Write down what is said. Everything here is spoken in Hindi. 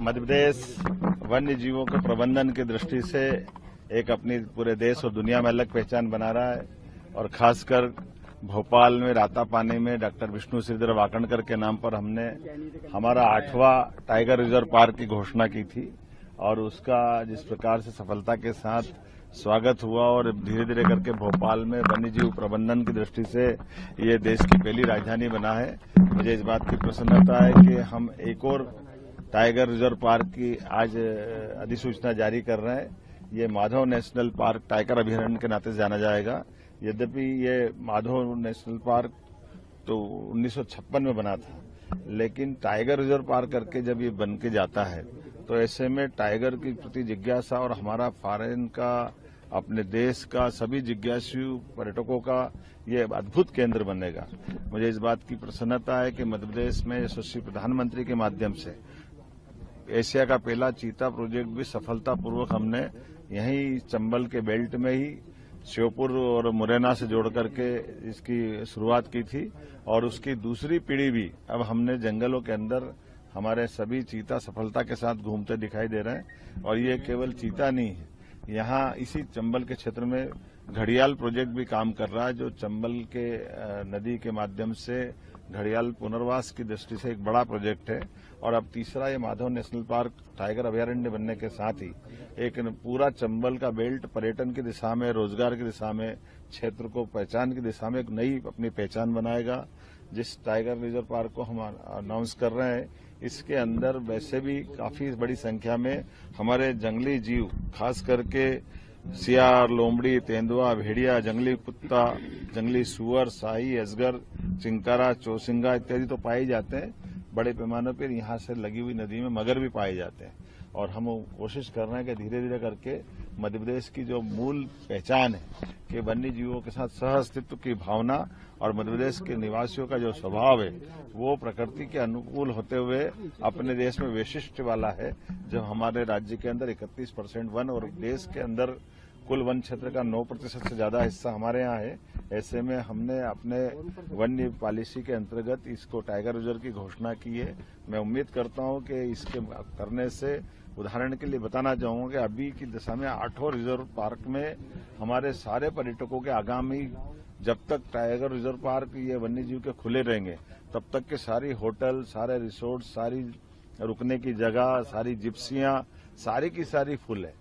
मध्य प्रदेश वन्य जीवों के प्रबंधन की दृष्टि से एक अपनी पूरे देश और दुनिया में अलग पहचान बना रहा है और खासकर भोपाल में रातापानी में डॉक्टर विष्णु श्रीधर वाकणकर के नाम पर हमने हमारा 8वां टाइगर रिजर्व पार्क की घोषणा की थी और उसका जिस प्रकार से सफलता के साथ स्वागत हुआ और धीरे धीरे करके भोपाल में वन्यजीव प्रबंधन की दृष्टि से ये देश की पहली राजधानी बना है। मुझे इस बात की प्रसन्नता है कि हम एक और टाइगर रिजर्व पार्क की आज अधिसूचना जारी कर रहे हैं। ये माधव नेशनल पार्क टाइगर अभयारण्य के नाते जाना जाएगा। यद्यपि ये माधव नेशनल पार्क तो 1956 में बना था, लेकिन टाइगर रिजर्व पार्क करके जब ये बन के जाता है तो ऐसे में टाइगर की प्रति जिज्ञासा और हमारा फॉरेन का, अपने देश का, सभी जिज्ञासु पर्यटकों का ये अद्भुत केंद्र बनेगा। मुझे इस बात की प्रसन्नता है कि मध्य प्रदेश में यशस्वी प्रधानमंत्री के माध्यम से एशिया का पहला चीता प्रोजेक्ट भी सफलतापूर्वक हमने यहीं चंबल के बेल्ट में ही श्योपुर और मुरैना से जोड़ करके इसकी शुरुआत की थी और उसकी दूसरी पीढ़ी भी अब हमने जंगलों के अंदर हमारे सभी चीता सफलता के साथ घूमते दिखाई दे रहे हैं। और ये केवल चीता नहीं है, यहाँ इसी चंबल के क्षेत्र में घड़ियाल प्रोजेक्ट भी काम कर रहा है, जो चंबल के नदी के माध्यम से घड़ियाल पुनर्वास की दृष्टि से एक बड़ा प्रोजेक्ट है। और अब तीसरा ये माधव नेशनल पार्क टाइगर अभयारण्य बनने के साथ ही एक पूरा चंबल का बेल्ट पर्यटन की दिशा में, रोजगार की दिशा में, क्षेत्र को पहचान की दिशा में एक नई अपनी पहचान बनाएगा। जिस टाइगर रिजर्व पार्क को हम अनाउंस कर रहे हैं, इसके अंदर वैसे भी काफी बड़ी संख्या में हमारे जंगली जीव, खास करके सियार, लोमड़ी, तेंदुआ, भेड़िया, जंगली कुत्ता, जंगली सुअर, शाही, अजगर, चिंकारा, चौसिंगा इत्यादि तो पाए जाते हैं। बड़े पैमाने पर यहाँ से लगी हुई नदी में मगर भी पाए जाते हैं और हम कोशिश कर रहे हैं कि धीरे धीरे करके मध्य प्रदेश की जो मूल पहचान है कि वन्य जीवों के साथ सह अस्तित्व की भावना और मध्य प्रदेश के निवासियों का जो स्वभाव है वो प्रकृति के अनुकूल होते हुए अपने देश में वैशिष्ट वाला है। जब हमारे राज्य के अंदर 31% वन और देश के अंदर कुल वन क्षेत्र का 9% से ज्यादा हिस्सा हमारे यहाँ है, ऐसे में हमने अपने वन्य पॉलिसी के अंतर्गत इसको टाइगर रिजर्व की घोषणा की है। मैं उम्मीद करता हूं कि इसके करने से, उदाहरण के लिए बताना चाहूंगा कि अभी की दशा में 8वां रिजर्व पार्क में हमारे सारे पर्यटकों के आगामी, जब तक टाइगर रिजर्व पार्क ये वन्य जीव के खुले रहेंगे तब तक के सारी होटल, सारे रिसोर्ट, सारी रुकने की जगह, सारी जिप्सियां, सारी की सारी फुल है।